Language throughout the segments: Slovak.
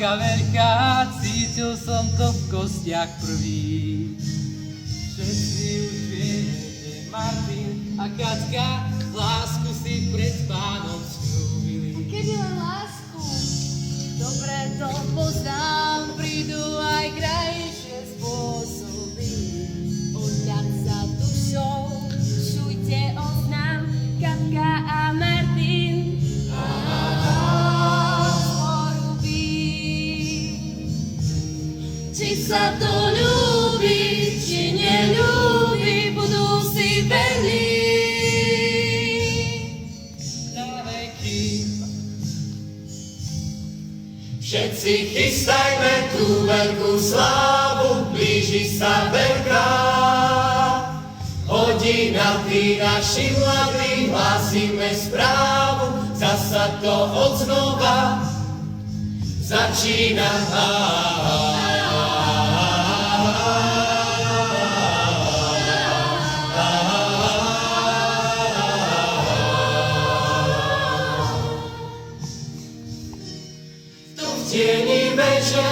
láska veľká, cítil som to v kostiach prvý. Všetci už vieme, že Martin a Katka lásku si pred pánom slúbili. Kedy len lásku, dobre to poznám, prídu aj krajšie spôsoby. Odľaď sa dušou, šujte oznám, Katka a Martin. Či sa to ľúbi, či neľúbi, budú si verní Na veky. Všetci chystajme tú veľkú slávu, blíži sa veľká hodina, tí naši mladí hlásime správu, zasa to odznova začína. Tieni veče,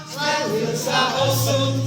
smelujú sa osud,